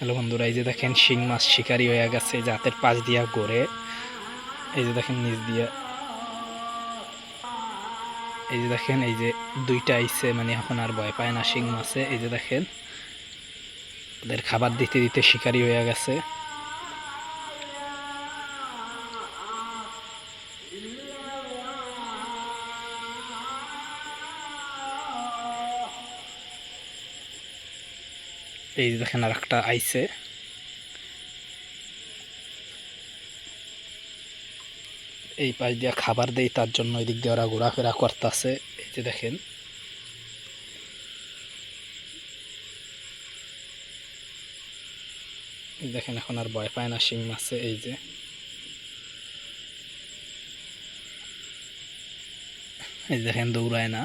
Hello বন্ধুরা, এই যে দেখেন শিং মাছ শিকারি হয়ে গেছে, এই যে হাতের পাশ দিয়া ঘোরে। এই যে দেখেন নিচ দিয়া, এই যে দেখেন এই যে দুইটা আইছে, মানে এখন আর ভয় পায় না শিং মাছে। এই যে দেখেন ওদের খাবার দিতে দিতে শিকারি হয়ে গেছে। এই যে দেখেন আর একটা আইছে, এই পাশ দিয়া খাবার দেই, তার জন্য এই দিক দিয়ে ওরা ঘোরাফেরা করতেছে। এই যে দেখেন, দেখেন এখন আর ভয় পায় না শিং মাছে। এই যে এই দেখেন দৌড়ায় না।